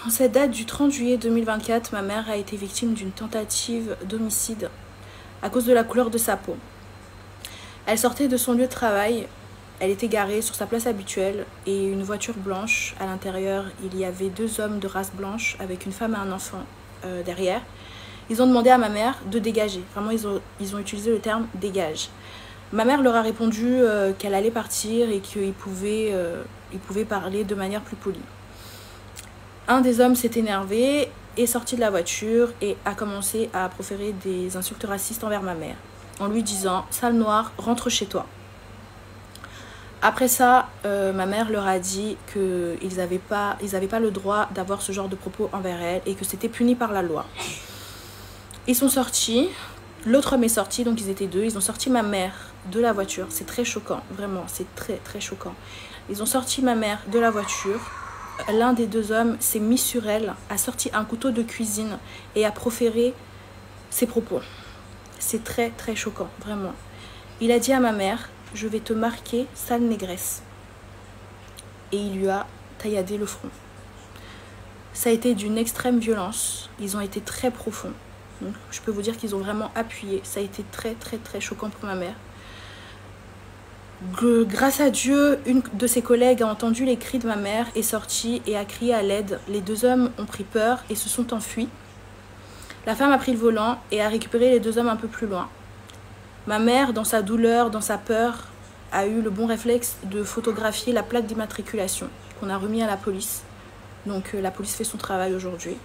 En cette date du 30 juillet 2024, ma mère a été victime d'une tentative d'homicide à cause de la couleur de sa peau. Elle sortait de son lieu de travail, elle était garée sur sa place habituelle et une voiture blanche. À l'intérieur, il y avait 2 hommes de race blanche avec une femme et un enfant derrière. Ils ont demandé à ma mère de dégager. Vraiment, ils ont utilisé le terme « dégage ». Ma mère leur a répondu qu'elle allait partir et qu'ils pouvaient parler de manière plus polie. Un des hommes s'est énervé, est sorti de la voiture et a commencé à proférer des insultes racistes envers ma mère, en lui disant « Sale noire, rentre chez toi ». Après ça, ma mère leur a dit qu'ils n'avaient pas le droit d'avoir ce genre de propos envers elle et que c'était puni par la loi. Ils sont sortis, l'autre homme est sorti, donc ils étaient 2. Ils ont sorti ma mère de la voiture. C'est très choquant, vraiment, c'est très très choquant. Ils ont sorti ma mère de la voiture. L'un des 2 hommes s'est mis sur elle, a sorti un couteau de cuisine et a proféré ses propos. C'est très très choquant, vraiment. Il a dit à ma mère « Je vais te marquer, sale négresse ». Et il lui a tailladé le front. Ça a été d'une extrême violence. Ils ont été très profonds. Donc, je peux vous dire qu'ils ont vraiment appuyé. Ça a été très très très choquant pour ma mère. Grâce à Dieu, une de ses collègues a entendu les cris de ma mère, est sortie et a crié à l'aide. Les 2 hommes ont pris peur et se sont enfuis. La femme a pris le volant et a récupéré les 2 hommes un peu plus loin. Ma mère, dans sa douleur, dans sa peur, a eu le bon réflexe de photographier la plaque d'immatriculation qu'on a remis à la police. Donc la police fait son travail aujourd'hui.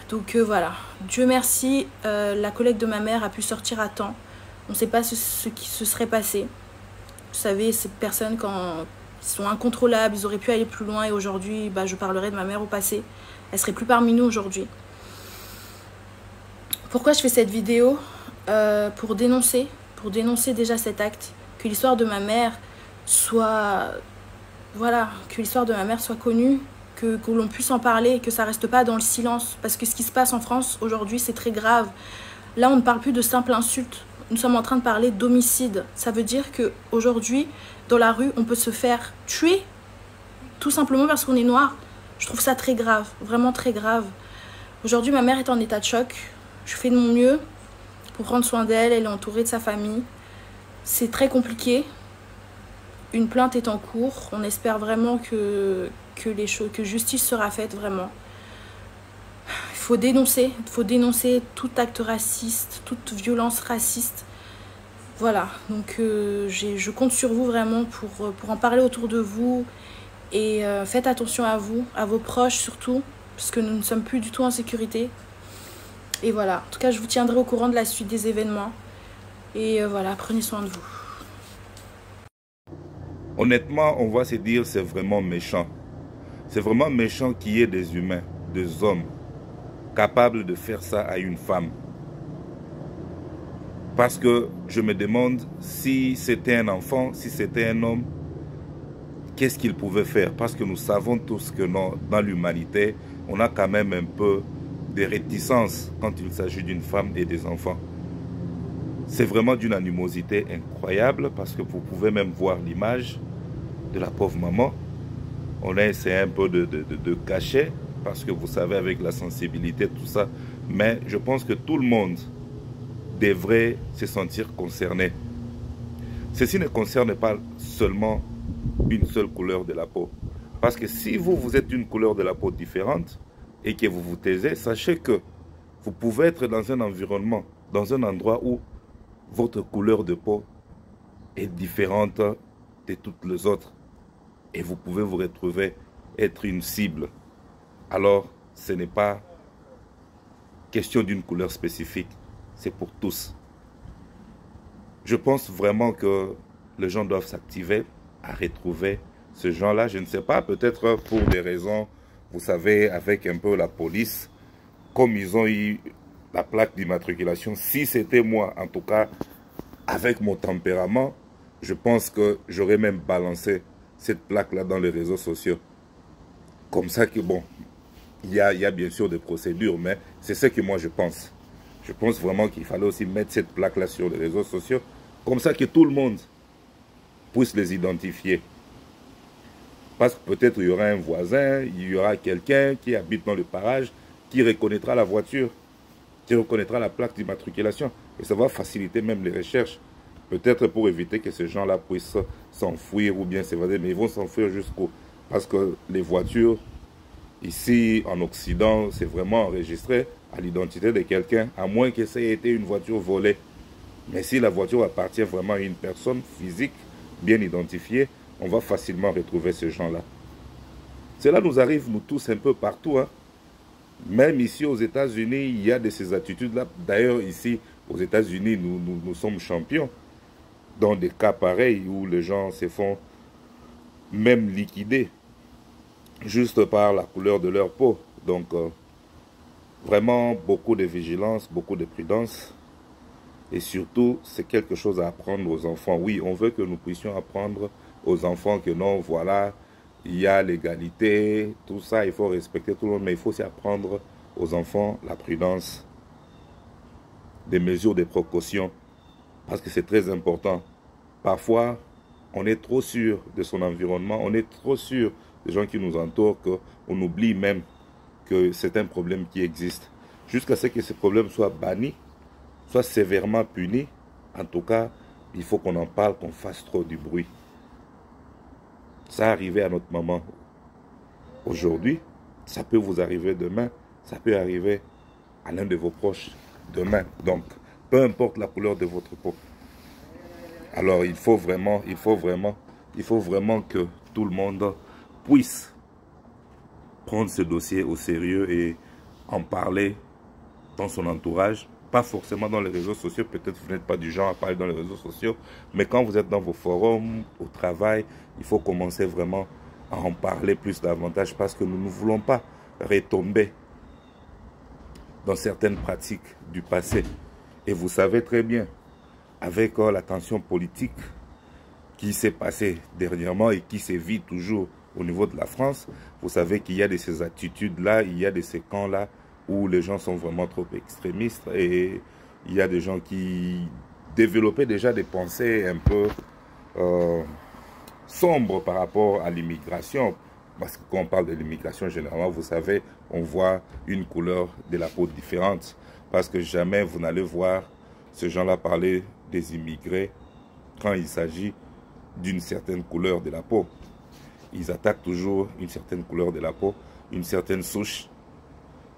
Donc voilà, Dieu merci, la collègue de ma mère a pu sortir à temps. On ne sait pas ce qui se serait passé. Vous savez, ces personnes, quand ils sont incontrôlables, ils auraient pu aller plus loin. Et aujourd'hui, je parlerai de ma mère au passé. Elle serait plus parmi nous aujourd'hui. Pourquoi je fais cette vidéo? Pour dénoncer déjà cet acte. Que l'histoire de ma mère soit... Voilà, que l'histoire de ma mère soit connue. Que l'on puisse en parler, que ça reste pas dans le silence. Parce que ce qui se passe en France aujourd'hui, c'est très grave. Là, on ne parle plus de simples insultes. Nous sommes en train de parler d'homicide. Ça veut dire qu'aujourd'hui, dans la rue, on peut se faire tuer tout simplement parce qu'on est noir. Je trouve ça très grave, vraiment très grave. Aujourd'hui, ma mère est en état de choc. Je fais de mon mieux pour prendre soin d'elle. Elle est entourée de sa famille. C'est très compliqué. Une plainte est en cours. On espère vraiment que justice sera faite, vraiment. Il faut dénoncer tout acte raciste, toute violence raciste. Voilà, donc je compte sur vous vraiment pour en parler autour de vous. Et faites attention à vous, à vos proches surtout, parce que nous ne sommes plus du tout en sécurité. Et voilà, en tout cas, je vous tiendrai au courant de la suite des événements. Et voilà, prenez soin de vous. Honnêtement, on va se dire c'est vraiment méchant. C'est vraiment méchant qu'il y ait des humains, des hommes, capable de faire ça à une femme. Parce que je me demande si c'était un enfant, si c'était un homme, qu'est-ce qu'il pouvait faire? Parce que nous savons tous que dans l'humanité, on a quand même un peu de réticence quand il s'agit d'une femme et des enfants. C'est vraiment d'une animosité incroyable parce que vous pouvez même voir l'image de la pauvre maman. On a essayé un peu de cacher parce que vous savez avec la sensibilité tout ça, mais je pense que tout le monde devrait se sentir concerné. Ceci ne concerne pas seulement une seule couleur de la peau. Parce que si vous êtes une couleur de la peau différente et que vous vous taisez, sachez que vous pouvez être dans un environnement, dans un endroit où votre couleur de peau est différente de toutes les autres. Et vous pouvez vous retrouver être une cible. Alors, ce n'est pas question d'une couleur spécifique, c'est pour tous. Je pense vraiment que les gens doivent s'activer à retrouver ce genre-là. Je ne sais pas, peut-être pour des raisons, vous savez, avec un peu la police, comme ils ont eu la plaque d'immatriculation. Si c'était moi, en tout cas, avec mon tempérament, je pense que j'aurais même balancé cette plaque-là dans les réseaux sociaux. Comme ça que, bon, il y a bien sûr des procédures, mais c'est ce que moi je pense. Je pense vraiment qu'il fallait aussi mettre cette plaque-là sur les réseaux sociaux, comme ça que tout le monde puisse les identifier. Parce que peut-être il y aura un voisin, il y aura quelqu'un qui habite dans le parage, qui reconnaîtra la voiture, qui reconnaîtra la plaque d'immatriculation. Et ça va faciliter même les recherches. Peut-être pour éviter que ces gens-là puissent s'enfuir ou bien s'évader, mais ils vont s'enfuir jusqu'au... Parce que les voitures, ici en Occident, c'est vraiment enregistré à l'identité de quelqu'un, à moins que ça ait été une voiture volée. Mais si la voiture appartient vraiment à une personne physique, bien identifiée, on va facilement retrouver ces gens-là. Cela nous arrive, nous tous, un peu partout. Hein. Même ici aux États-Unis, il y a de ces attitudes-là. D'ailleurs, ici, aux États-Unis, nous sommes champions. Dans des cas pareils où les gens se font même liquider juste par la couleur de leur peau. Donc, vraiment, beaucoup de vigilance, beaucoup de prudence. Et surtout, c'est quelque chose à apprendre aux enfants. Oui, on veut que nous puissions apprendre aux enfants que non, voilà, il y a l'égalité, tout ça, il faut respecter tout le monde, mais il faut aussi apprendre aux enfants la prudence, des mesures de précaution, parce que c'est très important. Parfois, on est trop sûr de son environnement, on est trop sûr des gens qui nous entourent qu'on oublie même que c'est un problème qui existe. Jusqu'à ce que ce problème soit banni, soit sévèrement puni. En tout cas, il faut qu'on en parle, qu'on fasse trop du bruit. Ça arrivait à notre maman aujourd'hui, ça peut vous arriver demain, ça peut arriver à l'un de vos proches demain. Donc, peu importe la couleur de votre peau. Alors, il faut vraiment que tout le monde puisse prendre ce dossier au sérieux et en parler dans son entourage. Pas forcément dans les réseaux sociaux, peut-être vous n'êtes pas du genre à parler dans les réseaux sociaux, mais quand vous êtes dans vos forums, au travail, il faut commencer vraiment à en parler plus davantage parce que nous ne voulons pas retomber dans certaines pratiques du passé. Et vous savez très bien, avec la tension politique qui s'est passée dernièrement et qui sévit toujours au niveau de la France, vous savez qu'il y a de ces attitudes-là, il y a de ces camps-là, où les gens sont vraiment trop extrémistes et il y a des gens qui développaient déjà des pensées un peu sombres par rapport à l'immigration. Parce que quand on parle de l'immigration, généralement, vous savez, on voit une couleur de la peau différente. Parce que jamais vous n'allez voir ces gens-là parler des immigrés quand il s'agit d'une certaine couleur de la peau. Ils attaquent toujours une certaine couleur de la peau, une certaine souche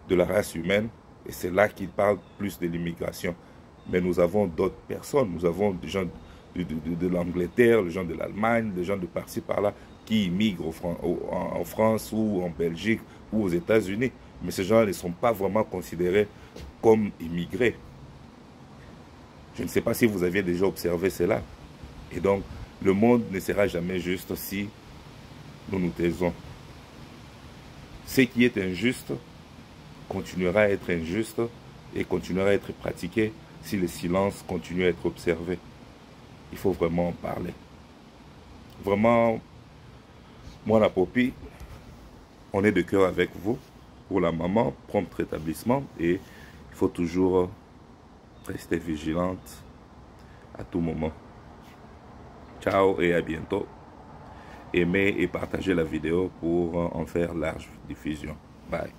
de la race humaine, et c'est là qu'ils parlent plus de l'immigration. Mais nous avons d'autres personnes, nous avons des gens de l'Angleterre, des gens de l'Allemagne, des gens de par-ci par-là, qui immigrent en France ou en Belgique ou aux États-Unis. Mais ces gens ne sont pas vraiment considérés comme immigrés. Je ne sais pas si vous aviez déjà observé cela. Et donc, le monde ne sera jamais juste si nous nous taisons. Ce qui est injuste continuera à être injuste et continuera à être pratiqué si le silence continue à être observé. Il faut vraiment en parler. Vraiment, moi la Popi, on est de cœur avec vous pour la maman, prompt rétablissement, et il faut toujours rester vigilante à tout moment. Ciao et à bientôt. Aimez et partagez la vidéo pour en faire large diffusion. Bye.